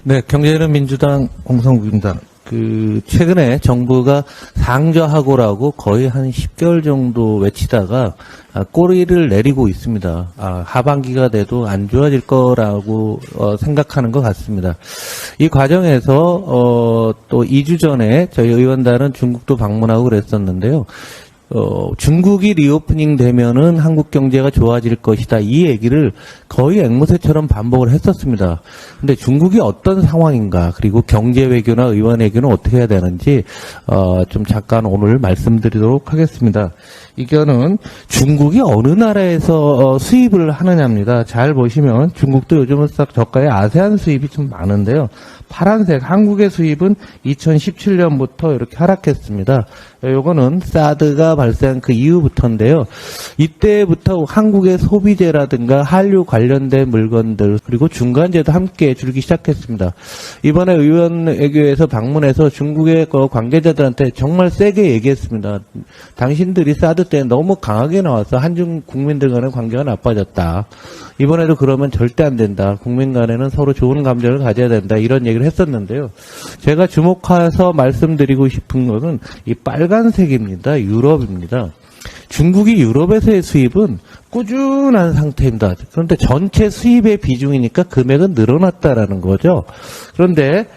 네, 경제는 민주당 공성국입니다. 최근에 정부가 상저하고라고 거의 한 10개월 정도 외치다가 꼬리를 내리고 있습니다. 하반기가 돼도 안 좋아질 거라고 생각하는 것 같습니다. 이 과정에서 또 2주 전에 저희 의원단은 중국도 방문하고 그랬었는데요. 중국이 리오프닝 되면은 한국 경제가 좋아질 것이다. 이 얘기를 거의 앵무새처럼 반복을 했었습니다. 근데 중국이 어떤 상황인가, 그리고 경제 외교나 의원 외교는 어떻게 해야 되는지, 좀 잠깐 오늘 말씀드리도록 하겠습니다. 이거는 중국이 어느 나라에서 수입을 하느냐입니다. 잘 보시면 중국도 요즘은 싹 저가의 아세안 수입이 좀 많은데요. 파란색 한국의 수입은 2017년부터 이렇게 하락했습니다. 요거는 사드가 발생한 그 이후부터인데요. 이때부터 한국의 소비재라든가 한류 관련된 물건들, 그리고 중간재도 함께 줄기 시작했습니다. 이번에 의원 외교에서 방문해서 중국의 관계자들한테 정말 세게 얘기했습니다. 당신들이 사드 때 너무 강하게 나와서 한중 국민들 간의 관계가 나빠졌다. 이번에도 그러면 절대 안 된다. 국민 간에는 서로 좋은 감정을 가져야 된다. 이런 얘기를 했었는데요. 제가 주목해서 말씀드리고 싶은 것은 이 빨간색입니다. 유럽입니다. 중국이 유럽에서의 수입은 꾸준한 상태입니다. 그런데 전체 수입의 비중이니까 금액은 늘어났다라는 거죠. 그런데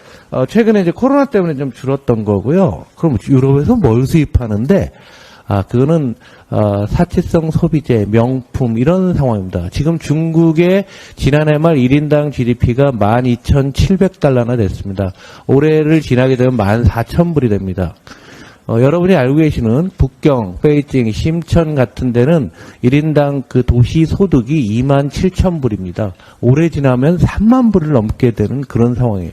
최근에 이제 코로나 때문에 좀 줄었던 거고요. 그럼 유럽에서 뭘 수입하는데? 그거는 사치성 소비재, 명품 이런 상황입니다. 지금 중국의 지난해 말 1인당 GDP가 12,700달러나 됐습니다. 올해를 지나게 되면 14,000불이 됩니다. 여러분이 알고 계시는 북경, 베이징, 심천 같은 데는 1인당 그 도시 소득이 27,000불입니다. 올해 지나면 3만 불을 넘게 되는 그런 상황이에요.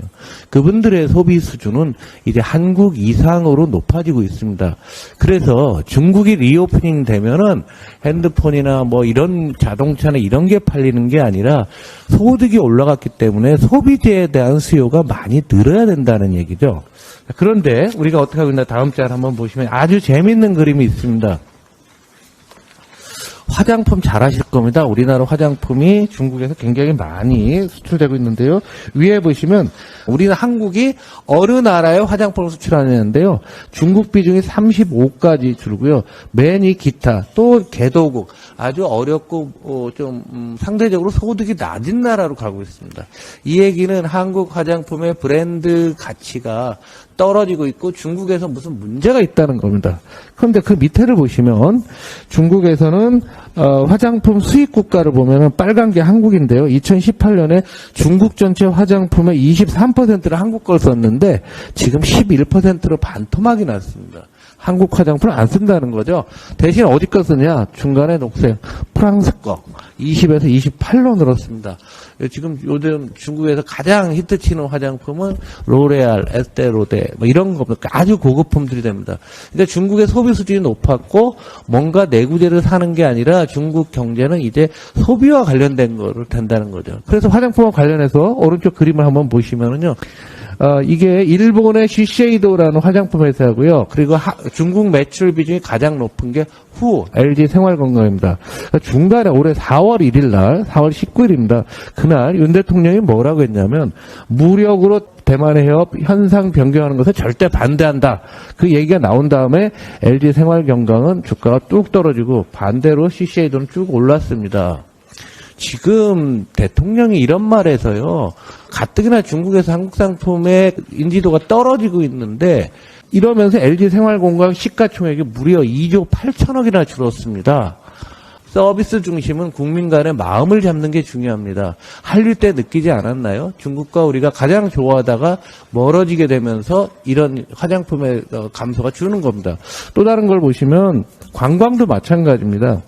그분들의 소비 수준은 이제 한국 이상으로 높아지고 있습니다. 그래서 중국이 리오프닝 되면은 핸드폰이나 뭐 이런 자동차나 이런 게 팔리는 게 아니라 소득이 올라갔기 때문에 소비재에 대한 수요가 많이 늘어야 된다는 얘기죠. 그런데 우리가 어떻게 하고 있나 다음 짤 한번 보시면 아주 재밌는 그림이 있습니다. 화장품 잘 아실 겁니다. 우리나라 화장품이 중국에서 굉장히 많이 수출되고 있는데요. 위에 보시면 우리는 한국이 어느 나라에 화장품을 수출하는데요. 중국 비중이 35까지 줄고요. 맨 이 기타 또 개도국 아주 어렵고 좀 상대적으로 소득이 낮은 나라로 가고 있습니다. 이 얘기는 한국 화장품의 브랜드 가치가 떨어지고 있고 중국에서 무슨 문제가 있다는 겁니다. 그런데 그 밑에를 보시면 중국에서는 화장품 수입 국가를 보면 빨간 게 한국인데요. 2018년에 중국 전체 화장품의 23%를 한국 걸 썼는데 지금 11%로 반토막이 났습니다. 한국 화장품을 안 쓴다는 거죠. 대신 어디 거 쓰냐? 중간에 녹색 프랑스 거 20에서 28로 늘었습니다. 지금 요즘 중국에서 가장 히트치는 화장품은 로레알, 에스테로데 뭐 이런 겁니다. 아주 고급품들이 됩니다. 그러니까 중국의 소비 수준이 높았고 뭔가 내구재를 사는 게 아니라 중국 경제는 이제 소비와 관련된 거를 된다는 거죠. 그래서 화장품과 관련해서 오른쪽 그림을 한번 보시면은요. 이게 일본의 시쉐이도라는 화장품 회사고요. 그리고 중국 매출 비중이 가장 높은 게 후 LG 생활건강입니다. 그러니까 중간에 올해 4월 1일 날, 4월 19일입니다. 그날 윤 대통령이 뭐라고 했냐면 무력으로 대만의 해협 현상 변경하는 것을 절대 반대한다. 그 얘기가 나온 다음에 LG 생활건강은 주가가 뚝 떨어지고 반대로 시쉐이도는 쭉 올랐습니다. 지금 대통령이 이런 말에서요. 가뜩이나 중국에서 한국 상품의 인지도가 떨어지고 있는데 이러면서 LG 생활건강 시가총액이 무려 2조 8천억이나 줄었습니다. 서비스 중심은 국민 간의 마음을 잡는 게 중요합니다. 한류 때 느끼지 않았나요? 중국과 우리가 가장 좋아하다가 멀어지게 되면서 이런 화장품의 감소가 주는 겁니다. 또 다른 걸 보시면 관광도 마찬가지입니다.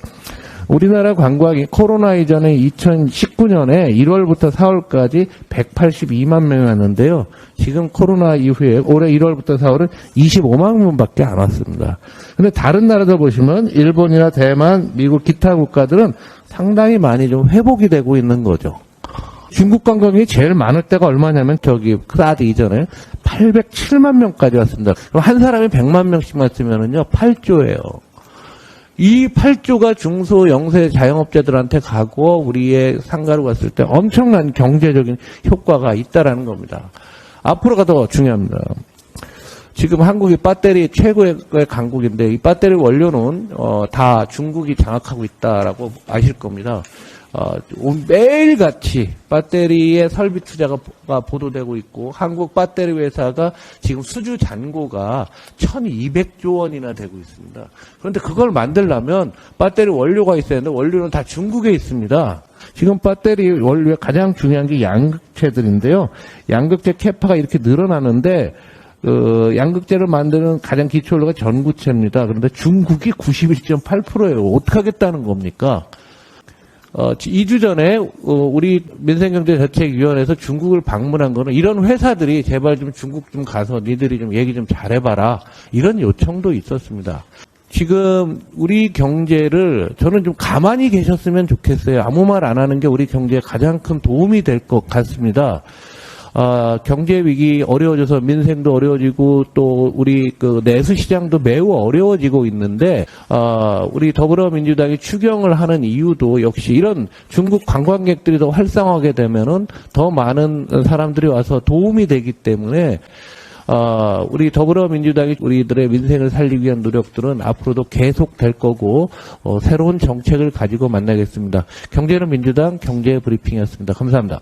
우리나라 관광이 코로나 이전에 2019년에 1월부터 4월까지 182만 명이 왔는데요. 지금 코로나 이후에 올해 1월부터 4월은 25만 명밖에 안 왔습니다. 근데 다른 나라들 보시면 일본이나 대만, 미국 기타 국가들은 상당히 많이 좀 회복이 되고 있는 거죠. 중국 관광이 제일 많을 때가 얼마냐면 사드 이전에 807만 명까지 왔습니다. 그럼 한 사람이 100만 명씩 왔으면은요 8조예요. 이 8조가 중소 영세 자영업자들한테 가고 우리의 상가로 갔을 때 엄청난 경제적인 효과가 있다라는 겁니다. 앞으로가 더 중요합니다. 지금 한국이 배터리 최고의 강국인데 이 배터리 원료는 다 중국이 장악하고 있다라고 아실 겁니다. 매일같이 배터리의 설비 투자가 보도되고 있고 한국 배터리 회사가 지금 수주 잔고가 1,200조 원이나 되고 있습니다. 그런데 그걸 만들려면 배터리 원료가 있어야 하는데 원료는 다 중국에 있습니다. 지금 배터리 원료의 가장 중요한 게 양극재들인데요. 양극재 캐파가 이렇게 늘어나는데 양극재를 만드는 가장 기초원료가 전구체입니다. 그런데 중국이 91.8%예요. 어떻게 하겠다는 겁니까? 2주 전에 우리 민생경제정책위원회에서 중국을 방문한 거는 이런 회사들이 제발 좀 중국 좀 가서 니들이 좀 얘기 좀 잘해봐라 이런 요청도 있었습니다. 지금 우리 경제를 저는 좀 가만히 계셨으면 좋겠어요. 아무 말 안 하는 게 우리 경제에 가장 큰 도움이 될 것 같습니다. 경제 위기 어려워져서 민생도 어려워지고 또 우리 그 내수 시장도 매우 어려워지고 있는데 우리 더불어민주당이 추경을 하는 이유도 역시 이런 중국 관광객들이 더 활성화하게 되면은 더 많은 사람들이 와서 도움이 되기 때문에 우리 더불어민주당이 우리들의 민생을 살리기 위한 노력들은 앞으로도 계속 될 거고 새로운 정책을 가지고 만나겠습니다. 경제는 민주당 경제 브리핑이었습니다. 감사합니다.